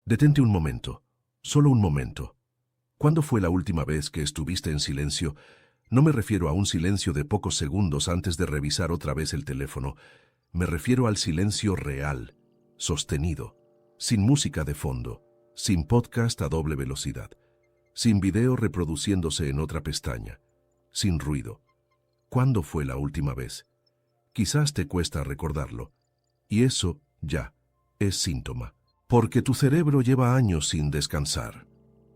Detente un momento, solo un momento. ¿Cuándo fue la última vez que estuviste en silencio? No me refiero a un silencio de pocos segundos antes de revisar otra vez el teléfono. Me refiero al silencio real, sostenido, sin música de fondo, sin podcast a doble velocidad, sin video reproduciéndose en otra pestaña, sin ruido. ¿Cuándo fue la última vez? Quizás te cuesta recordarlo, y eso, ya, es síntoma. Porque tu cerebro lleva años sin descansar.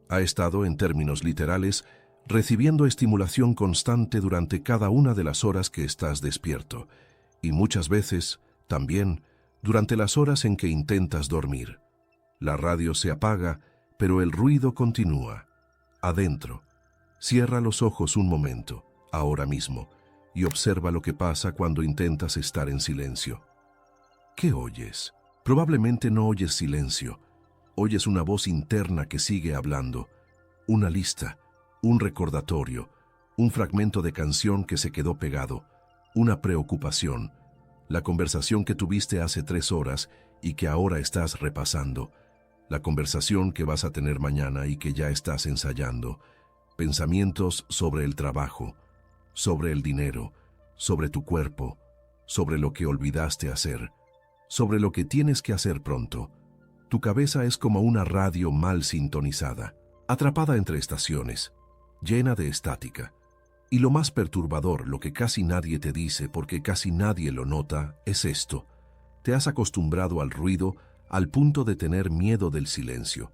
Ha estado, en términos literales, recibiendo estimulación constante durante cada una de las horas que estás despierto, y muchas veces, también, durante las horas en que intentas dormir. La radio se apaga, pero el ruido continúa. Adentro. Cierra los ojos un momento, ahora mismo, y observa lo que pasa cuando intentas estar en silencio. ¿Qué oyes? Probablemente no oyes silencio. Oyes una voz interna que sigue hablando, una lista, un recordatorio, un fragmento de canción que se quedó pegado, una preocupación, la conversación que tuviste hace 3 horas y que ahora estás repasando, la conversación que vas a tener mañana y que ya estás ensayando, pensamientos sobre el trabajo, sobre el dinero, sobre tu cuerpo, sobre lo que olvidaste hacer, sobre lo que tienes que hacer pronto. Tu cabeza es como una radio mal sintonizada, atrapada entre estaciones, llena de estática. Y lo más perturbador, lo que casi nadie te dice porque casi nadie lo nota, es esto. Te has acostumbrado al ruido al punto de tener miedo del silencio.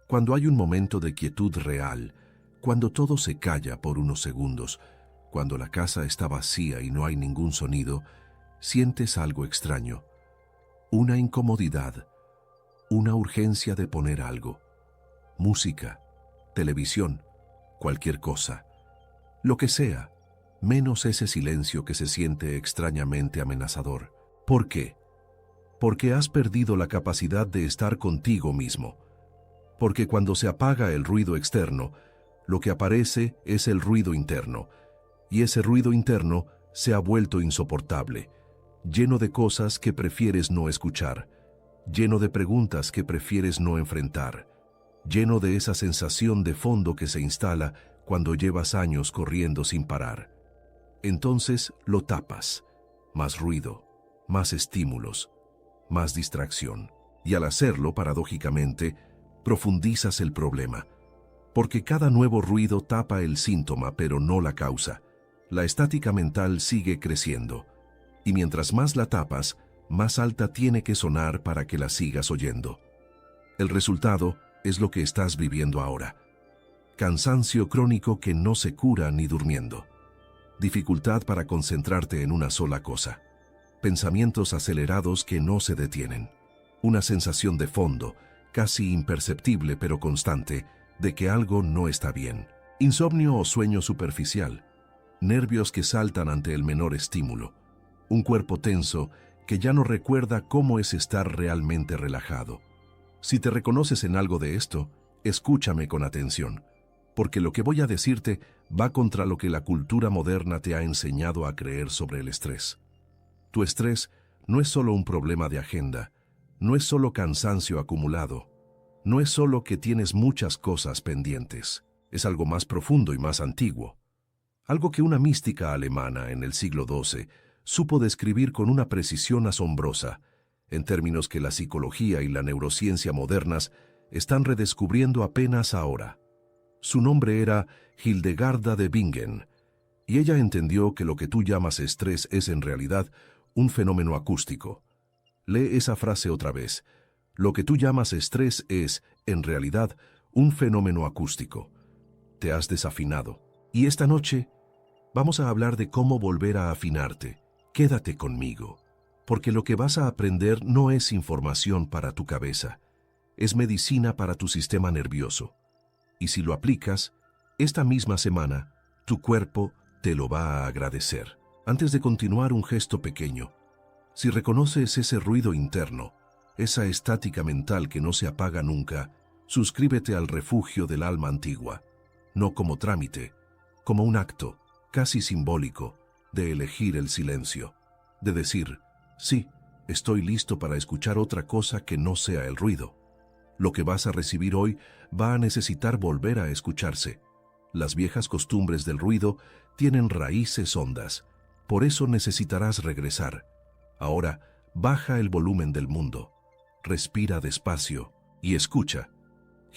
Cuando hay un momento de quietud real, cuando todo se calla por unos segundos, cuando la casa está vacía y no hay ningún sonido, sientes algo extraño. Una incomodidad, una urgencia de poner algo. Música, televisión, cualquier cosa. Lo que sea, menos ese silencio que se siente extrañamente amenazador. ¿Por qué? Porque has perdido la capacidad de estar contigo mismo. Porque cuando se apaga el ruido externo, lo que aparece es el ruido interno, y ese ruido interno se ha vuelto insoportable, lleno de cosas que prefieres no escuchar, lleno de preguntas que prefieres no enfrentar, lleno de esa sensación de fondo que se instala cuando llevas años corriendo sin parar. Entonces lo tapas, más ruido, más estímulos, más distracción. Y al hacerlo, paradójicamente, profundizas el problema, porque cada nuevo ruido tapa el síntoma pero no la causa. La estática mental sigue creciendo, y mientras más la tapas, más alta tiene que sonar para que la sigas oyendo. El resultado es lo que estás viviendo ahora. Cansancio crónico que no se cura ni durmiendo. Dificultad para concentrarte en una sola cosa. Pensamientos acelerados que no se detienen. Una sensación de fondo, casi imperceptible pero constante, de que algo no está bien. Insomnio o sueño superficial. Nervios que saltan ante el menor estímulo. Un cuerpo tenso que ya no recuerda cómo es estar realmente relajado. Si te reconoces en algo de esto, escúchame con atención, porque lo que voy a decirte va contra lo que la cultura moderna te ha enseñado a creer sobre el estrés. Tu estrés no es solo un problema de agenda, no es solo cansancio acumulado, no es solo que tienes muchas cosas pendientes, es algo más profundo y más antiguo. Algo que una mística alemana en el siglo XII supo describir con una precisión asombrosa, en términos que la psicología y la neurociencia modernas están redescubriendo apenas ahora. Su nombre era Hildegarda de Bingen, y ella entendió que lo que tú llamas estrés es en realidad un fenómeno acústico. Lee esa frase otra vez. Lo que tú llamas estrés es, en realidad, un fenómeno acústico. Te has desafinado. Y esta noche vamos a hablar de cómo volver a afinarte. Quédate conmigo, porque lo que vas a aprender no es información para tu cabeza, es medicina para tu sistema nervioso. Y si lo aplicas, esta misma semana, tu cuerpo te lo va a agradecer. Antes de continuar, un gesto pequeño. Si reconoces ese ruido interno, esa estática mental que no se apaga nunca, suscríbete al refugio del alma antigua, no como trámite, como un acto, casi simbólico, de elegir el silencio, de decir, sí, estoy listo para escuchar otra cosa que no sea el ruido. Lo que vas a recibir hoy va a necesitar volver a escucharse. Las viejas costumbres del ruido tienen raíces hondas. Por eso necesitarás regresar. Ahora, baja el volumen del mundo. Respira despacio y escucha.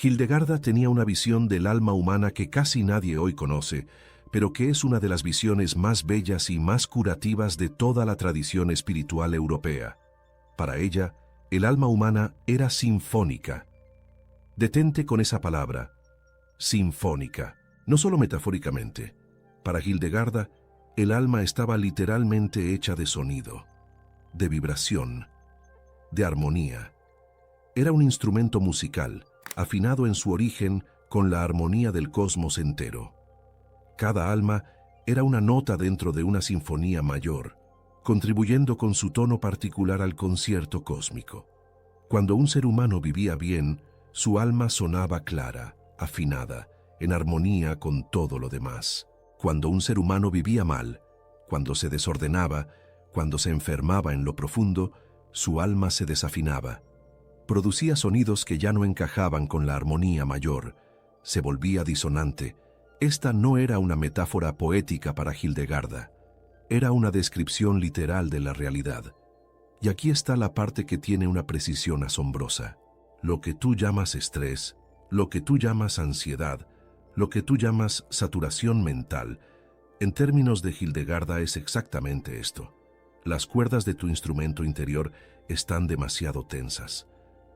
Hildegarda tenía una visión del alma humana que casi nadie hoy conoce, pero que es una de las visiones más bellas y más curativas de toda la tradición espiritual europea. Para ella, el alma humana era sinfónica. Detente con esa palabra, sinfónica, no solo metafóricamente. Para Hildegarda, el alma estaba literalmente hecha de sonido, de vibración, de armonía. Era un instrumento musical, afinado en su origen con la armonía del cosmos entero. Cada alma era una nota dentro de una sinfonía mayor, contribuyendo con su tono particular al concierto cósmico. Cuando un ser humano vivía bien, su alma sonaba clara, afinada, en armonía con todo lo demás. Cuando un ser humano vivía mal, cuando se desordenaba, cuando se enfermaba en lo profundo, su alma se desafinaba. Producía sonidos que ya no encajaban con la armonía mayor, se volvía disonante. Esta no era una metáfora poética para Hildegarda, era una descripción literal de la realidad. Y aquí está la parte que tiene una precisión asombrosa. Lo que tú llamas estrés, lo que tú llamas ansiedad, lo que tú llamas saturación mental, en términos de Hildegarda es exactamente esto. Las cuerdas de tu instrumento interior están demasiado tensas.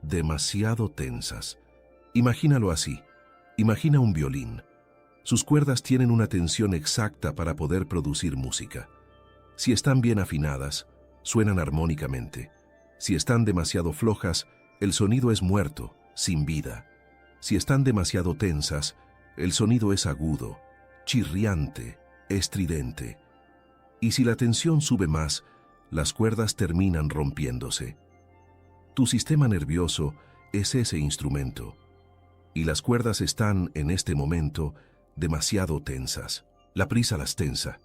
Demasiado tensas. Imagínalo así. Imagina un violín. Sus cuerdas tienen una tensión exacta para poder producir música. Si están bien afinadas, suenan armónicamente. Si están demasiado flojas, el sonido es muerto, sin vida. Si están demasiado tensas, el sonido es agudo, chirriante, estridente. Y si la tensión sube más, las cuerdas terminan rompiéndose. Tu sistema nervioso es ese instrumento, y las cuerdas están, en este momento, demasiado tensas. La prisa las tensa,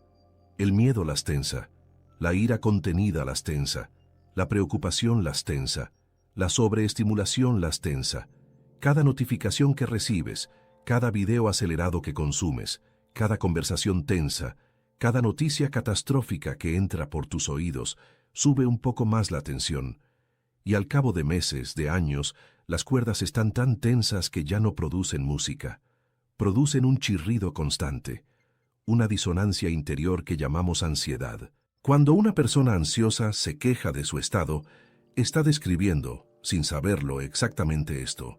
el miedo las tensa, la ira contenida las tensa, la preocupación las tensa, la sobreestimulación las tensa. Cada notificación que recibes, cada video acelerado que consumes, cada conversación tensa, cada noticia catastrófica que entra por tus oídos, sube un poco más la tensión. Y al cabo de meses, de años, las cuerdas están tan tensas que ya no producen música. Producen un chirrido constante, una disonancia interior que llamamos ansiedad. Cuando una persona ansiosa se queja de su estado, está describiendo, sin saberlo, exactamente esto.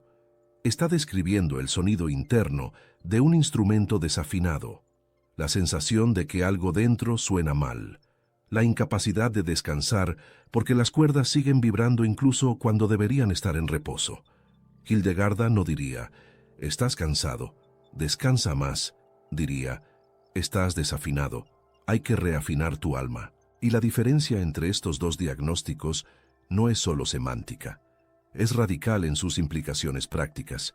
Está describiendo el sonido interno de un instrumento desafinado, la sensación de que algo dentro suena mal, la incapacidad de descansar porque las cuerdas siguen vibrando incluso cuando deberían estar en reposo. Hildegarda no diría, estás cansado, descansa más, diría, estás desafinado, hay que reafinar tu alma. Y la diferencia entre estos dos diagnósticos no es solo semántica, es radical en sus implicaciones prácticas,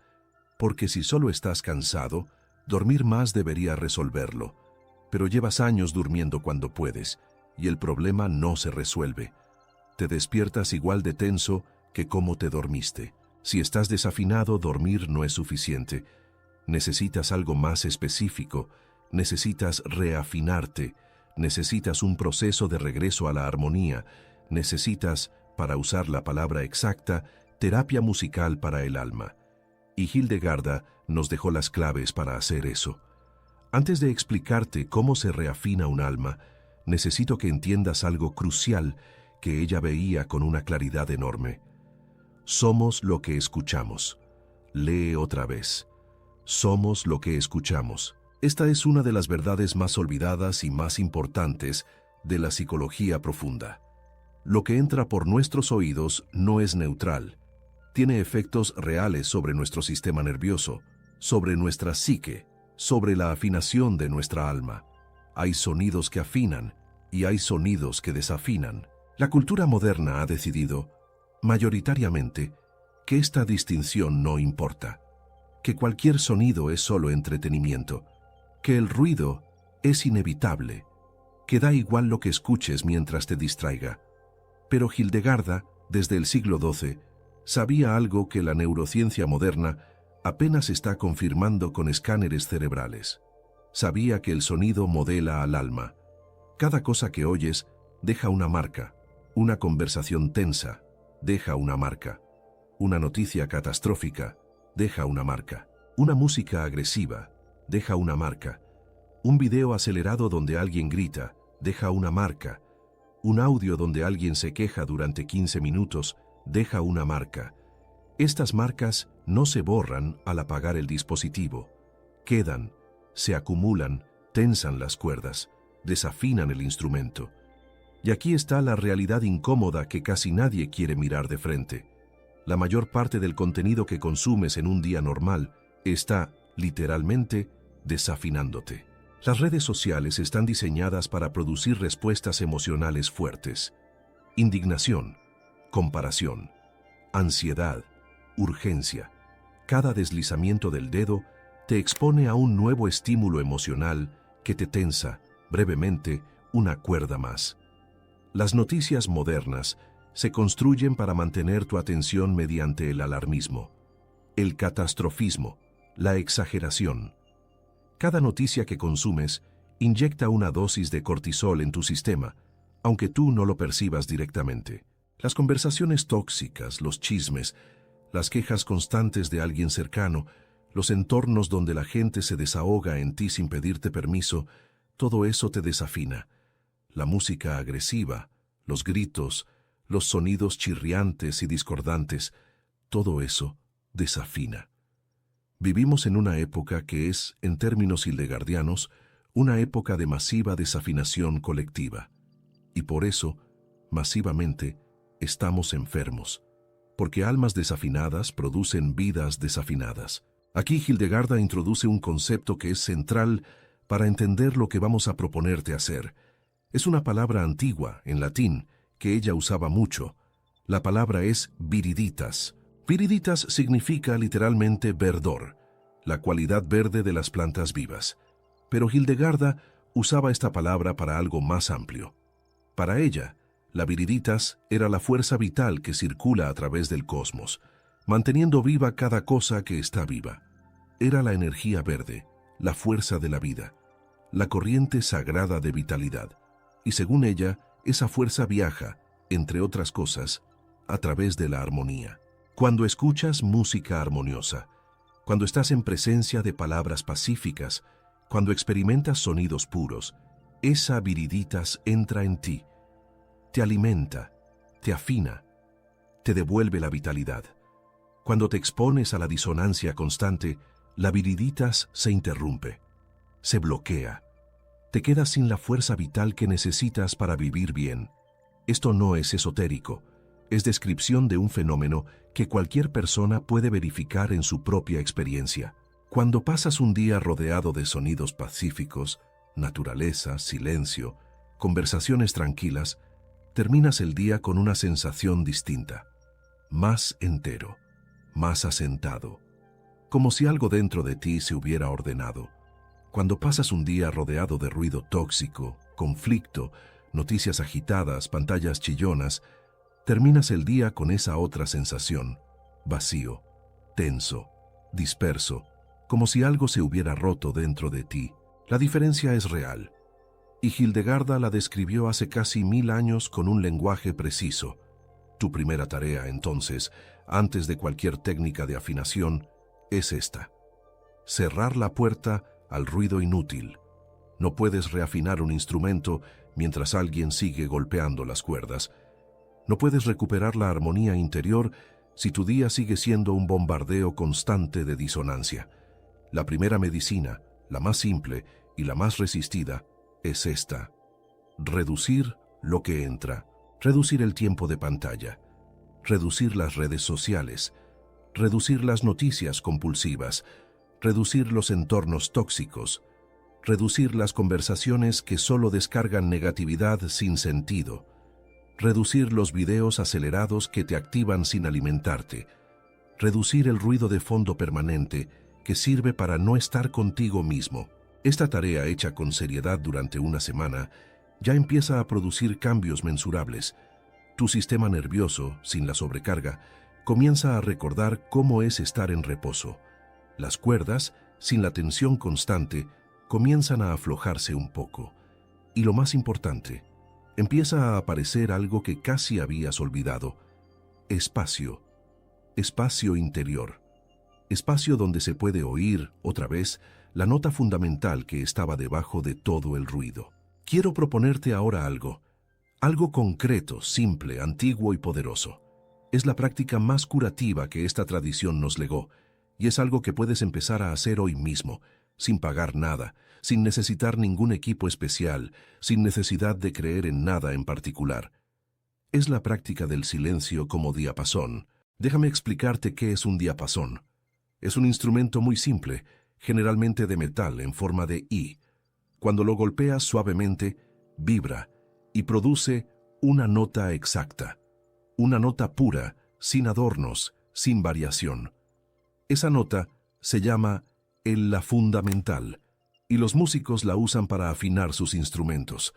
porque si solo estás cansado, dormir más debería resolverlo, pero llevas años durmiendo cuando puedes, y el problema no se resuelve. Te despiertas igual de tenso que como te dormiste. Si estás desafinado, dormir no es suficiente. Necesitas algo más específico, necesitas reafinarte, necesitas un proceso de regreso a la armonía, necesitas, para usar la palabra exacta, terapia musical para el alma. Y Hildegarda nos dejó las claves para hacer eso. Antes de explicarte cómo se reafina un alma, necesito que entiendas algo crucial que ella veía con una claridad enorme. Somos lo que escuchamos. Lee otra vez. Somos lo que escuchamos. Esta es una de las verdades más olvidadas y más importantes de la psicología profunda. Lo que entra por nuestros oídos no es neutral. Tiene efectos reales sobre nuestro sistema nervioso, sobre nuestra psique, sobre la afinación de nuestra alma. Hay sonidos que afinan y hay sonidos que desafinan. La cultura moderna ha decidido, mayoritariamente, que esta distinción no importa, que cualquier sonido es solo entretenimiento, que el ruido es inevitable, que da igual lo que escuches mientras te distraiga. Pero Hildegarda, desde el siglo XII, Sabía algo que la neurociencia moderna apenas está confirmando con escáneres cerebrales. Sabía que el sonido modela al alma. Cada cosa que oyes deja una marca. Una conversación tensa deja una marca. Una noticia catastrófica deja una marca. Una música agresiva deja una marca. Un video acelerado donde alguien grita deja una marca. Un audio donde alguien se queja durante 15 minutos deja una marca. Estas marcas no se borran al apagar el dispositivo. Quedan, se acumulan, tensan las cuerdas, desafinan el instrumento. Y aquí está la realidad incómoda que casi nadie quiere mirar de frente. La mayor parte del contenido que consumes en un día normal está, literalmente, desafinándote. Las redes sociales están diseñadas para producir respuestas emocionales fuertes. Indignación, comparación, ansiedad, urgencia. Cada deslizamiento del dedo te expone a un nuevo estímulo emocional que te tensa, brevemente, una cuerda más. Las noticias modernas se construyen para mantener tu atención mediante el alarmismo, el catastrofismo, la exageración. Cada noticia que consumes inyecta una dosis de cortisol en tu sistema, aunque tú no lo percibas directamente. Las conversaciones tóxicas, los chismes, las quejas constantes de alguien cercano, los entornos donde la gente se desahoga en ti sin pedirte permiso, todo eso te desafina. La música agresiva, los gritos, los sonidos chirriantes y discordantes, todo eso desafina. Vivimos en una época que es, en términos hildegardianos, una época de masiva desafinación colectiva. Y por eso, masivamente, estamos enfermos, porque almas desafinadas producen vidas desafinadas. Aquí Hildegarda introduce un concepto que es central para entender lo que vamos a proponerte hacer. Es una palabra antigua, en latín, que ella usaba mucho. La palabra es viriditas. Viriditas significa literalmente verdor, la cualidad verde de las plantas vivas. Pero Hildegarda usaba esta palabra para algo más amplio. Para ella, la viriditas era la fuerza vital que circula a través del cosmos, manteniendo viva cada cosa que está viva. Era la energía verde, la fuerza de la vida, la corriente sagrada de vitalidad. Y según ella, esa fuerza viaja, entre otras cosas, a través de la armonía. Cuando escuchas música armoniosa, cuando estás en presencia de palabras pacíficas, cuando experimentas sonidos puros, esa viriditas entra en ti, te alimenta, te afina, te devuelve la vitalidad. Cuando te expones a la disonancia constante, la viriditas se interrumpe, se bloquea, te quedas sin la fuerza vital que necesitas para vivir bien. Esto no es esotérico, es descripción de un fenómeno que cualquier persona puede verificar en su propia experiencia. Cuando pasas un día rodeado de sonidos pacíficos, naturaleza, silencio, conversaciones tranquilas, terminas el día con una sensación distinta, más entero, más asentado, como si algo dentro de ti se hubiera ordenado. Cuando pasas un día rodeado de ruido tóxico, conflicto, noticias agitadas, pantallas chillonas, terminas el día con esa otra sensación, vacío, tenso, disperso, como si algo se hubiera roto dentro de ti. La diferencia es real, y Hildegarda la describió hace casi 1000 años con un lenguaje preciso. Tu primera tarea, entonces, antes de cualquier técnica de afinación, es esta: cerrar la puerta al ruido inútil. No puedes reafinar un instrumento mientras alguien sigue golpeando las cuerdas. No puedes recuperar la armonía interior si tu día sigue siendo un bombardeo constante de disonancia. La primera medicina, la más simple y la más resistida, es esta: reducir lo que entra, reducir el tiempo de pantalla, reducir las redes sociales, reducir las noticias compulsivas, reducir los entornos tóxicos, reducir las conversaciones que solo descargan negatividad sin sentido, reducir los videos acelerados que te activan sin alimentarte, reducir el ruido de fondo permanente que sirve para no estar contigo mismo. Esta tarea hecha con seriedad durante una semana ya empieza a producir cambios mensurables. Tu sistema nervioso, sin la sobrecarga, Comienza a recordar cómo es estar en reposo. Las cuerdas, sin la tensión constante, comienzan a aflojarse un poco. Y lo más importante, empieza a aparecer algo que casi habías olvidado: espacio. Espacio interior. Espacio donde se puede oír, otra vez, la nota fundamental que estaba debajo de todo el ruido. Quiero proponerte ahora algo concreto, simple, antiguo y poderoso. Es la práctica más curativa que esta tradición nos legó, y es algo que puedes empezar a hacer hoy mismo, sin pagar nada, sin necesitar ningún equipo especial, sin necesidad de creer en nada en particular. Es la práctica del silencio como diapasón. Déjame explicarte qué es un diapasón. Es un instrumento muy simple, generalmente de metal en forma de I. Cuando lo golpeas suavemente, vibra y produce una nota exacta. Una nota pura, sin adornos, sin variación. Esa nota se llama la fundamental, y los músicos la usan para afinar sus instrumentos.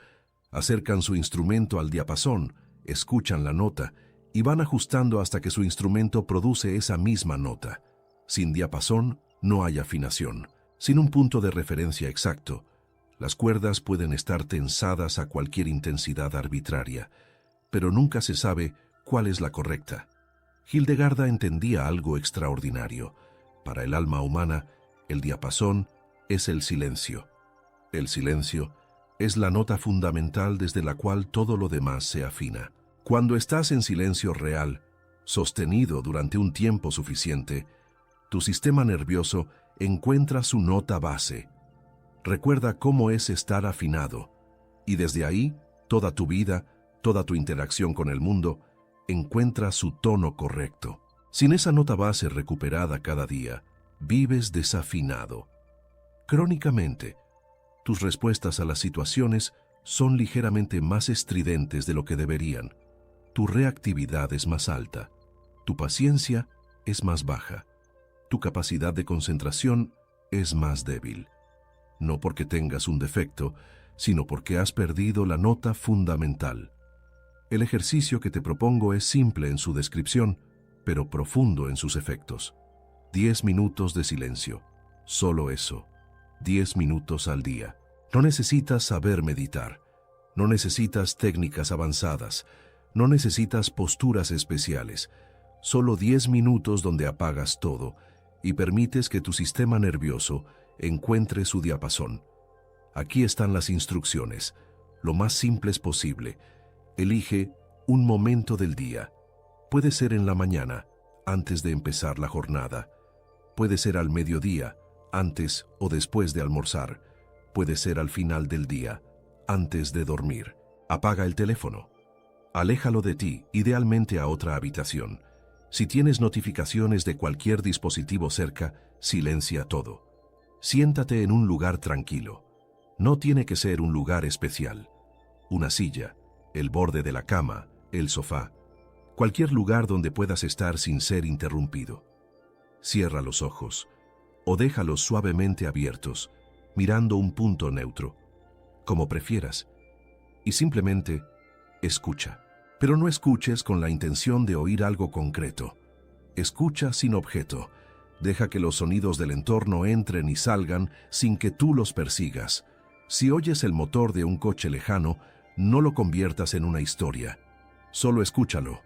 Acercan su instrumento al diapasón, escuchan la nota y van ajustando hasta que su instrumento produce esa misma nota. Sin diapasón no hay afinación. Sin un punto de referencia exacto, las cuerdas pueden estar tensadas a cualquier intensidad arbitraria, pero nunca se sabe cuál es la correcta. Hildegarda entendía algo extraordinario. Para el alma humana, el diapasón es el silencio. El silencio es la nota fundamental desde la cual todo lo demás se afina. Cuando estás en silencio real, sostenido durante un tiempo suficiente, tu sistema nervioso encuentra su nota base. Recuerda cómo es estar afinado, y desde ahí, toda tu vida, toda tu interacción con el mundo, encuentra su tono correcto. Sin esa nota base recuperada cada día, vives desafinado. Crónicamente, tus respuestas a las situaciones son ligeramente más estridentes de lo que deberían. Tu reactividad es más alta, tu paciencia es más baja, tu capacidad de concentración es más débil. No porque tengas un defecto, sino porque has perdido la nota fundamental. El ejercicio que te propongo es simple en su descripción, pero profundo en sus efectos. 10 minutos de silencio. Solo eso. 10 minutos al día. No necesitas saber meditar. No necesitas técnicas avanzadas. No necesitas posturas especiales. Solo 10 minutos donde apagas todo y permites que tu sistema nervioso encuentre su diapasón. Aquí están las instrucciones, lo más simples posible. Elige un momento del día. Puede ser en la mañana, antes de empezar la jornada. Puede ser al mediodía, antes o después de almorzar. Puede ser al final del día, antes de dormir. Apaga el teléfono. Aléjalo de ti, idealmente a otra habitación. Si tienes notificaciones de cualquier dispositivo cerca, silencia todo. Siéntate en un lugar tranquilo. No tiene que ser un lugar especial. Una silla, el borde de la cama, el sofá. Cualquier lugar donde puedas estar sin ser interrumpido. Cierra los ojos o déjalos suavemente abiertos, mirando un punto neutro, como prefieras, y simplemente escucha. Pero no escuches con la intención de oír algo concreto. Escucha sin objeto. Deja que los sonidos del entorno entren y salgan sin que tú los persigas. Si oyes el motor de un coche lejano, no lo conviertas en una historia. Solo escúchalo.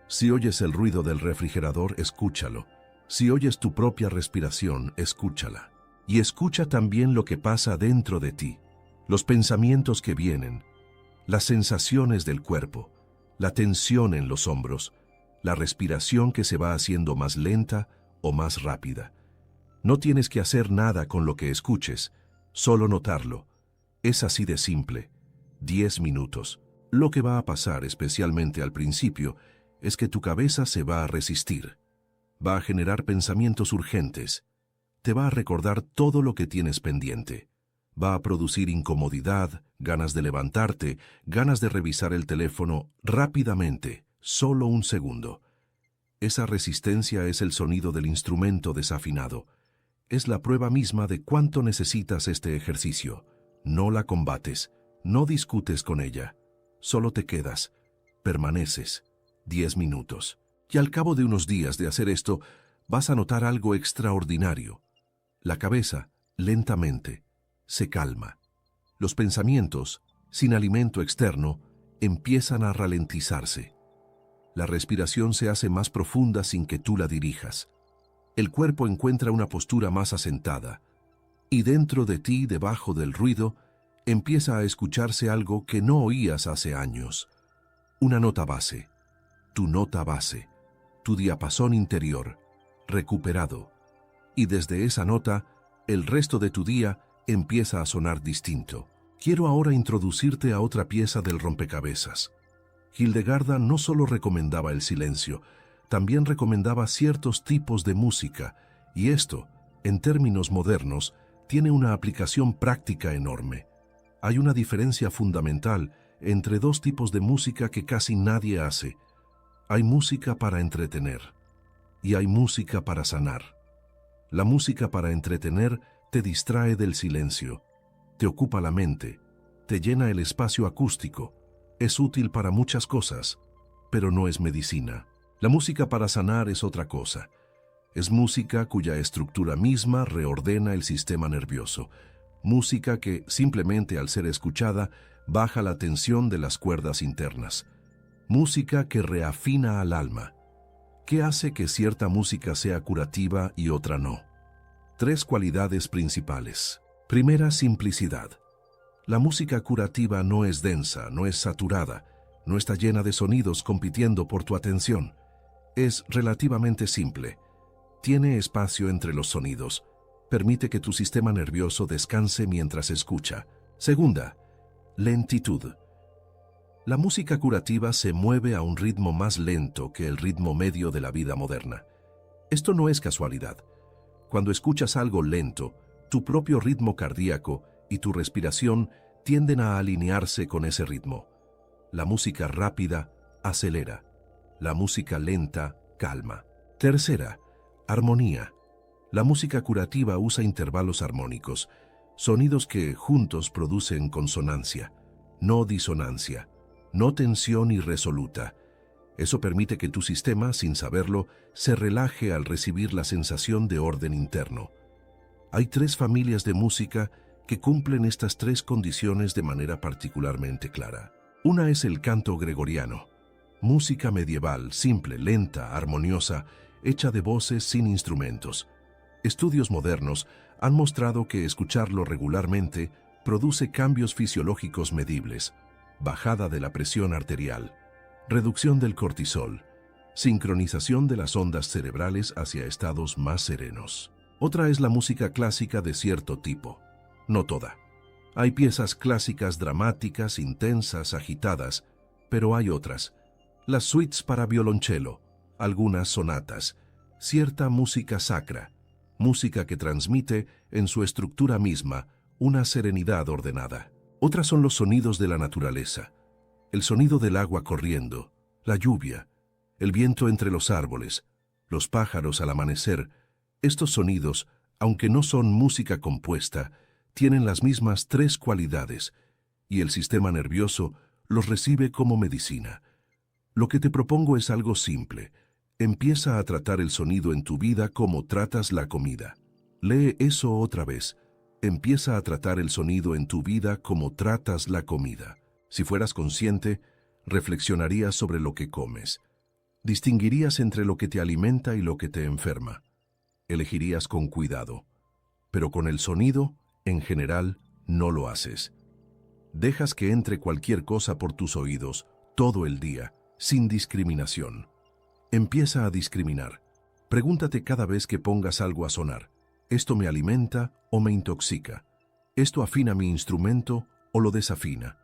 Si oyes el ruido del refrigerador, escúchalo. Si oyes tu propia respiración, escúchala. Y escucha también lo que pasa dentro de ti, los pensamientos que vienen, las sensaciones del cuerpo, la tensión en los hombros, la respiración que se va haciendo más lenta o más rápida. No tienes que hacer nada con lo que escuches, solo notarlo. Es así de simple. 10 minutos. Lo que va a pasar, especialmente al principio, es que tu cabeza se va a resistir. Va a generar pensamientos urgentes. Te va a recordar todo lo que tienes pendiente. Va a producir incomodidad, ganas de levantarte, ganas de revisar el teléfono rápidamente, solo un segundo. Esa resistencia es el sonido del instrumento desafinado. Es la prueba misma de cuánto necesitas este ejercicio. No la combates, no discutes con ella. Solo te quedas, permaneces. 10 minutos. Y al cabo de unos días de hacer esto, vas a notar algo extraordinario. La cabeza, lentamente, se calma. Los pensamientos, sin alimento externo, empiezan a ralentizarse. La respiración se hace más profunda sin que tú la dirijas. El cuerpo encuentra una postura más asentada. Y dentro de ti, debajo del ruido, empieza a escucharse algo que no oías hace años. Una nota base. Tu nota base. Tu diapasón interior. Recuperado. Y desde esa nota, el resto de tu día empieza a sonar distinto. Quiero ahora introducirte a otra pieza del rompecabezas. Hildegarda no solo recomendaba el silencio, también recomendaba ciertos tipos de música, y esto, en términos modernos, tiene una aplicación práctica enorme. Hay una diferencia fundamental entre dos tipos de música que casi nadie hace. Hay música para entretener y hay música para sanar. La música para entretener te distrae del silencio, te ocupa la mente, te llena el espacio acústico, es útil para muchas cosas, pero no es medicina. La música para sanar es otra cosa. Es música cuya estructura misma reordena el sistema nervioso. Música que, simplemente al ser escuchada, baja la tensión de las cuerdas internas. Música que reafina al alma. ¿Qué hace que cierta música sea curativa y otra no? 3 cualidades principales. Primera, simplicidad. La música curativa no es densa, no es saturada, no está llena de sonidos compitiendo por tu atención. Es relativamente simple. Tiene espacio entre los sonidos. Permite que tu sistema nervioso descanse mientras escucha. Segunda, lentitud. La música curativa se mueve a un ritmo más lento que el ritmo medio de la vida moderna. Esto no es casualidad. Cuando escuchas algo lento, tu propio ritmo cardíaco y tu respiración tienden a alinearse con ese ritmo. La música rápida acelera. La música lenta calma. Tercera, armonía. La música curativa usa intervalos armónicos, sonidos que juntos producen consonancia, no disonancia, no tensión irresoluta. Eso permite que tu sistema, sin saberlo, se relaje al recibir la sensación de orden interno. Hay 3 familias de música que cumplen estas 3 condiciones de manera particularmente clara. Una es el canto gregoriano, música medieval, simple, lenta, armoniosa, hecha de voces sin instrumentos. Estudios modernos han mostrado que escucharlo regularmente produce cambios fisiológicos medibles, bajada de la presión arterial, reducción del cortisol, sincronización de las ondas cerebrales hacia estados más serenos. Otra es la música clásica de cierto tipo, no toda. Hay piezas clásicas dramáticas, intensas, agitadas, pero hay otras. Las suites para violonchelo, algunas sonatas, cierta música sacra, música que transmite en su estructura misma una serenidad ordenada. Otras son los sonidos de la naturaleza, el sonido del agua corriendo, la lluvia, el viento entre los árboles, los pájaros al amanecer. Estos sonidos, aunque no son música compuesta, tienen las mismas 3 cualidades, y el sistema nervioso los recibe como medicina. Lo que te propongo es algo simple. Empieza a tratar el sonido en tu vida como tratas la comida. Lee eso otra vez. Empieza a tratar el sonido en tu vida como tratas la comida. Si fueras consciente, reflexionarías sobre lo que comes. Distinguirías entre lo que te alimenta y lo que te enferma. Elegirías con cuidado. Pero con el sonido, en general, no lo haces. Dejas que entre cualquier cosa por tus oídos todo el día, sin discriminación. Empieza a discriminar. Pregúntate cada vez que pongas algo a sonar: ¿esto me alimenta o me intoxica? ¿Esto afina mi instrumento o lo desafina?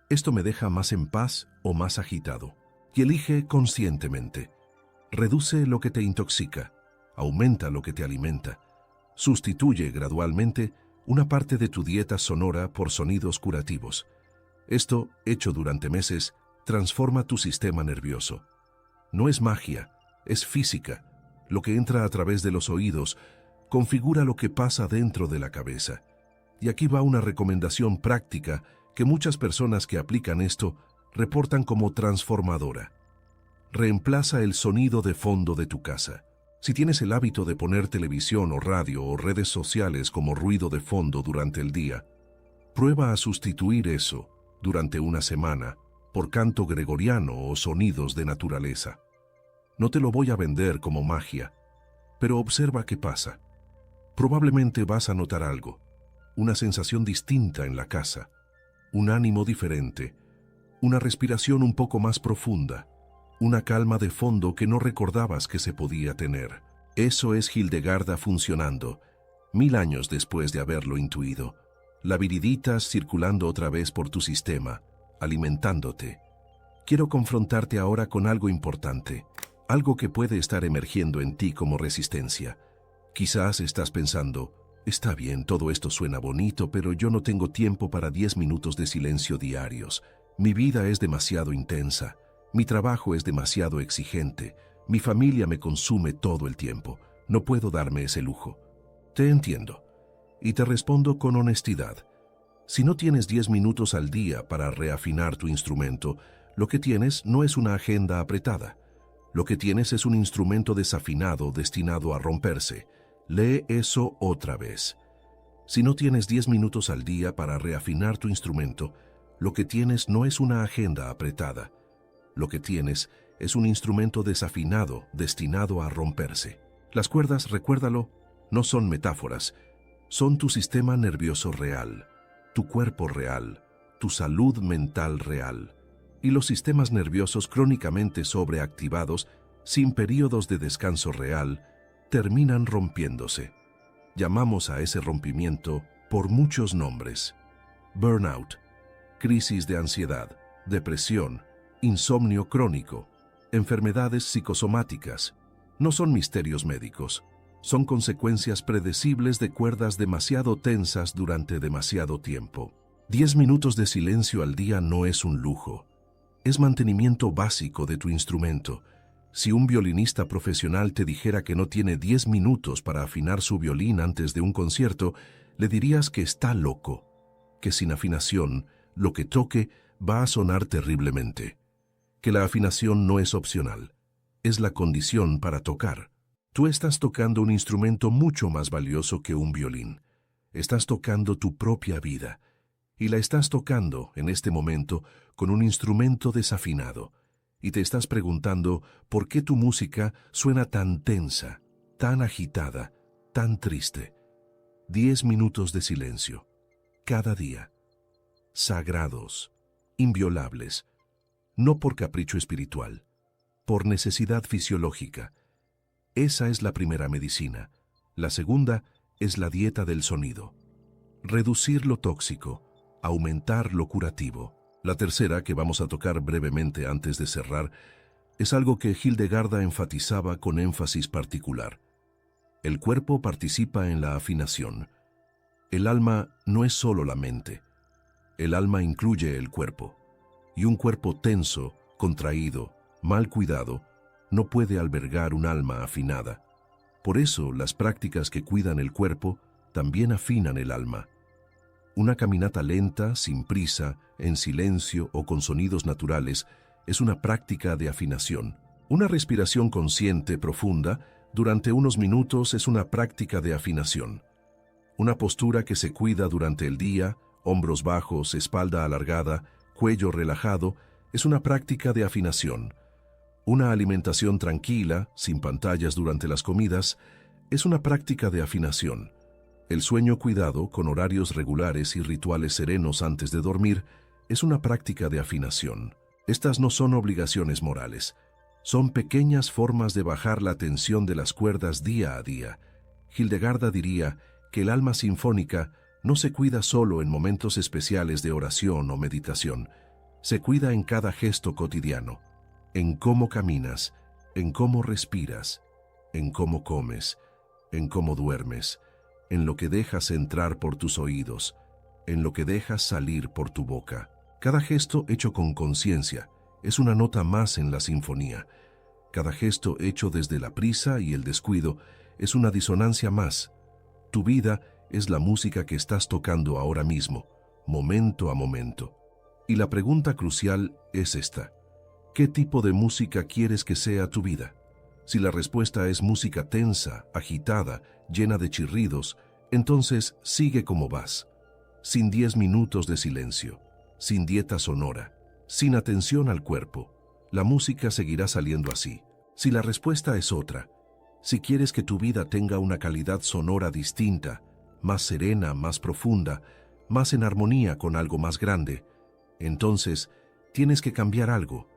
¿Esto me deja más en paz o más agitado? Y elige conscientemente. Reduce lo que te intoxica, aumenta lo que te alimenta. Sustituye gradualmente una parte de tu dieta sonora por sonidos curativos. Esto, hecho durante meses, transforma tu sistema nervioso. No es magia, es física. Lo que entra a través de los oídos configura lo que pasa dentro de la cabeza. Y aquí va una recomendación práctica que muchas personas que aplican esto reportan como transformadora. Reemplaza el sonido de fondo de tu casa. Si tienes el hábito de poner televisión o radio o redes sociales como ruido de fondo durante el día, prueba a sustituir eso durante una semana por canto gregoriano o sonidos de naturaleza. No te lo voy a vender como magia, pero observa qué pasa. Probablemente vas a notar algo, una sensación distinta en la casa, un ánimo diferente, una respiración un poco más profunda, una calma de fondo que no recordabas que se podía tener. Eso es Hildegarda funcionando, 1000 años después de haberlo intuido. La viriditas circulando otra vez por tu sistema, alimentándote. Quiero confrontarte ahora con algo importante, algo que puede estar emergiendo en ti como resistencia. Quizás estás pensando, está bien, todo esto suena bonito, pero yo no tengo tiempo para 10 minutos de silencio diarios. Mi vida es demasiado intensa, mi trabajo es demasiado exigente, mi familia me consume todo el tiempo, no puedo darme ese lujo. Te entiendo, y te respondo con honestidad. Si no tienes 10 minutos al día para reafinar tu instrumento, lo que tienes no es una agenda apretada. Lo que tienes es un instrumento desafinado destinado a romperse. Lee eso otra vez. Si no tienes 10 minutos al día para reafinar tu instrumento, lo que tienes no es una agenda apretada. Lo que tienes es un instrumento desafinado destinado a romperse. Las cuerdas, recuérdalo, no son metáforas, son tu sistema nervioso real, tu cuerpo real, tu salud mental real. Y los sistemas nerviosos crónicamente sobreactivados, sin períodos de descanso real, terminan rompiéndose. Llamamos a ese rompimiento por muchos nombres: burnout, crisis de ansiedad, depresión, insomnio crónico, enfermedades psicosomáticas. No son misterios médicos, son consecuencias predecibles de cuerdas demasiado tensas durante demasiado tiempo. 10 minutos de silencio al día no es un lujo, es mantenimiento básico de tu instrumento. Si un violinista profesional te dijera que no tiene 10 minutos para afinar su violín antes de un concierto, le dirías que está loco, que sin afinación, lo que toque va a sonar terriblemente, que la afinación no es opcional, es la condición para tocar. Tú estás tocando un instrumento mucho más valioso que un violín. Estás tocando tu propia vida, y la estás tocando en este momento con un instrumento desafinado. Y te estás preguntando por qué tu música suena tan tensa, tan agitada, tan triste. 10 minutos de silencio, cada día. Sagrados, inviolables, no por capricho espiritual, por necesidad fisiológica. Esa es la primera medicina. La segunda es la dieta del sonido. Reducir lo tóxico, aumentar lo curativo. La tercera, que vamos a tocar brevemente antes de cerrar, es algo que Hildegarda enfatizaba con énfasis particular. El cuerpo participa en la afinación. El alma no es solo la mente. El alma incluye el cuerpo. Y un cuerpo tenso, contraído, mal cuidado, no puede albergar un alma afinada. Por eso, las prácticas que cuidan el cuerpo también afinan el alma. Una caminata lenta, sin prisa, en silencio o con sonidos naturales, es una práctica de afinación. Una respiración consciente, profunda, durante unos minutos es una práctica de afinación. Una postura que se cuida durante el día, hombros bajos, espalda alargada, cuello relajado, es una práctica de afinación. Una alimentación tranquila, sin pantallas durante las comidas, es una práctica de afinación. El sueño cuidado, con horarios regulares y rituales serenos antes de dormir, es una práctica de afinación. Estas no son obligaciones morales. Son pequeñas formas de bajar la tensión de las cuerdas día a día. Hildegarda diría que el alma sinfónica no se cuida solo en momentos especiales de oración o meditación. Se cuida en cada gesto cotidiano, en cómo caminas, en cómo respiras, en cómo comes, en cómo duermes, en lo que dejas entrar por tus oídos, en lo que dejas salir por tu boca. Cada gesto hecho con conciencia es una nota más en la sinfonía. Cada gesto hecho desde la prisa y el descuido es una disonancia más. Tu vida es la música que estás tocando ahora mismo, momento a momento. Y la pregunta crucial es esta: ¿Qué tipo de música quieres que sea tu vida? Si la respuesta es música tensa, agitada, llena de chirridos, entonces sigue como vas, sin 10 minutos de silencio, sin dieta sonora, sin atención al cuerpo. La música seguirá saliendo así. Si la respuesta es otra, si quieres que tu vida tenga una calidad sonora distinta, más serena, más profunda, más en armonía con algo más grande, entonces tienes que cambiar algo,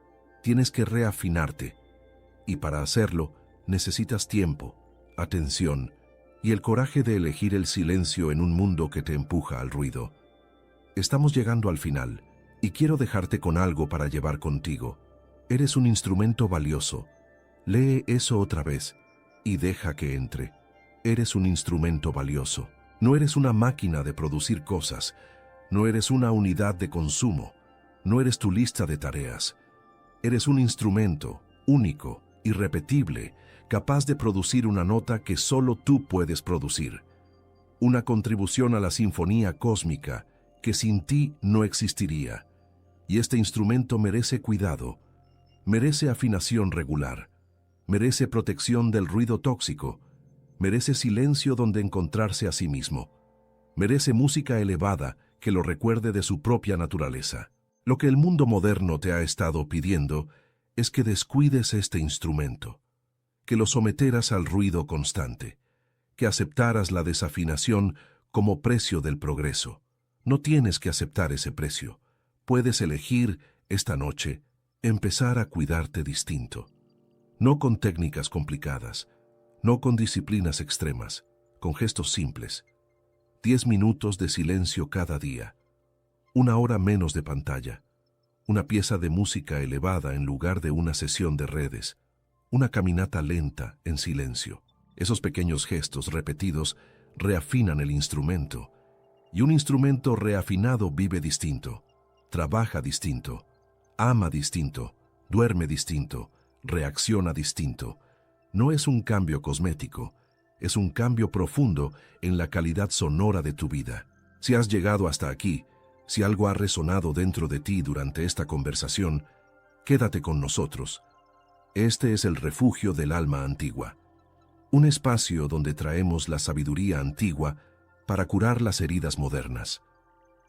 tienes que reafinarte. Y para hacerlo, necesitas tiempo, atención y el coraje de elegir el silencio en un mundo que te empuja al ruido. Estamos llegando al final, y quiero dejarte con algo para llevar contigo. Eres un instrumento valioso. Lee eso otra vez, y deja que entre. Eres un instrumento valioso. No eres una máquina de producir cosas. No eres una unidad de consumo. No eres tu lista de tareas. Eres un instrumento, único, irrepetible, capaz de producir una nota que solo tú puedes producir. Una contribución a la sinfonía cósmica que sin ti no existiría. Y este instrumento merece cuidado, merece afinación regular, merece protección del ruido tóxico, merece silencio donde encontrarse a sí mismo, merece música elevada que lo recuerde de su propia naturaleza. Lo que el mundo moderno te ha estado pidiendo es que descuides este instrumento, que lo someteras al ruido constante, que aceptaras la desafinación como precio del progreso. No tienes que aceptar ese precio. Puedes elegir, esta noche, empezar a cuidarte distinto. No con técnicas complicadas, no con disciplinas extremas, con gestos simples. 10 minutos de silencio cada día, 1 hora menos de pantalla, una pieza de música elevada en lugar de una sesión de redes, una caminata lenta en silencio. Esos pequeños gestos repetidos reafinan el instrumento, y un instrumento reafinado vive distinto, trabaja distinto, ama distinto, duerme distinto, reacciona distinto. No es un cambio cosmético, es un cambio profundo en la calidad sonora de tu vida. Si has llegado hasta aquí, si algo ha resonado dentro de ti durante esta conversación, quédate con nosotros. Este es el refugio del alma antigua, un espacio donde traemos la sabiduría antigua para curar las heridas modernas,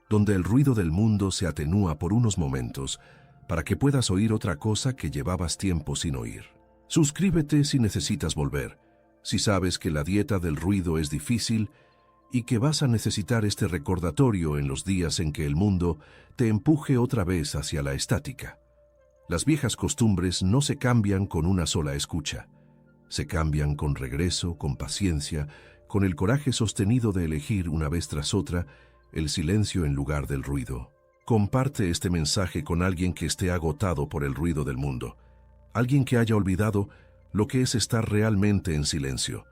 donde el ruido del mundo se atenúa por unos momentos para que puedas oír otra cosa que llevabas tiempo sin oír. Suscríbete si necesitas volver, si sabes que la dieta del ruido es difícil y que vas a necesitar este recordatorio en los días en que el mundo te empuje otra vez hacia la estática. Las viejas costumbres no se cambian con una sola escucha. Se cambian con regreso, con paciencia, con el coraje sostenido de elegir una vez tras otra el silencio en lugar del ruido. Comparte este mensaje con alguien que esté agotado por el ruido del mundo. Alguien que haya olvidado lo que es estar realmente en silencio.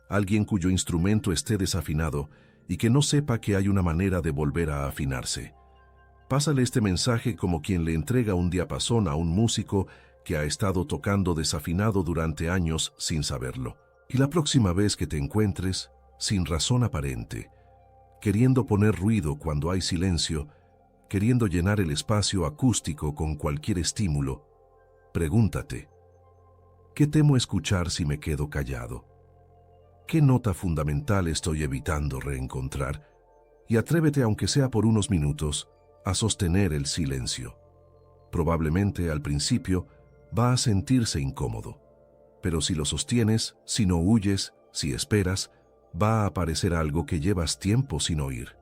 Alguien cuyo instrumento esté desafinado y que no sepa que hay una manera de volver a afinarse. Pásale este mensaje como quien le entrega un diapasón a un músico que ha estado tocando desafinado durante años sin saberlo. Y la próxima vez que te encuentres, sin razón aparente, queriendo poner ruido cuando hay silencio, queriendo llenar el espacio acústico con cualquier estímulo, pregúntate, ¿qué temo escuchar si me quedo callado? ¿Qué nota fundamental estoy evitando reencontrar? Y atrévete, aunque sea por unos minutos, a sostener el silencio. Probablemente al principio va a sentirse incómodo, pero si lo sostienes, si no huyes, si esperas, va a aparecer algo que llevas tiempo sin oír.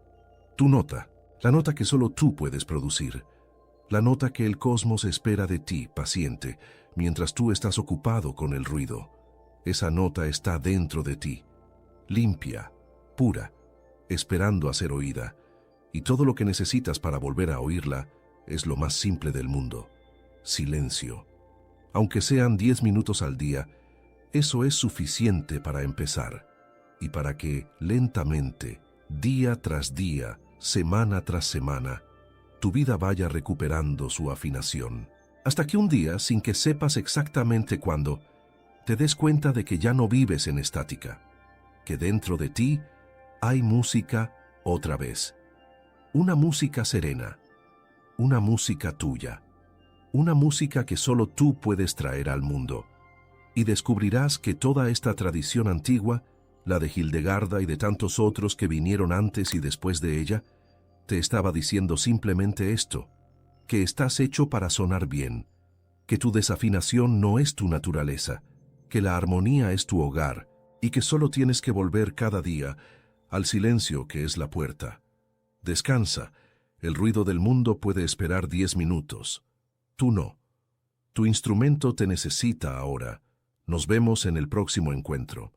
Tu nota, la nota que solo tú puedes producir, la nota que el cosmos espera de ti, paciente, mientras tú estás ocupado con el ruido. Esa nota está dentro de ti, limpia, pura, esperando a ser oída, y todo lo que necesitas para volver a oírla es lo más simple del mundo: silencio. Aunque sean 10 minutos al día, eso es suficiente para empezar, y para que, lentamente, día tras día, semana tras semana, tu vida vaya recuperando su afinación. Hasta que un día, sin que sepas exactamente cuándo, te des cuenta de que ya no vives en estática, que dentro de ti hay música otra vez. Una música serena, una música tuya, una música que solo tú puedes traer al mundo. Y descubrirás que toda esta tradición antigua, la de Hildegarda y de tantos otros que vinieron antes y después de ella, te estaba diciendo simplemente esto, que estás hecho para sonar bien, que tu desafinación no es tu naturaleza, que la armonía es tu hogar y que solo tienes que volver cada día al silencio que es la puerta. Descansa, el ruido del mundo puede esperar 10 minutos. Tú no. Tu instrumento te necesita ahora. Nos vemos en el próximo encuentro.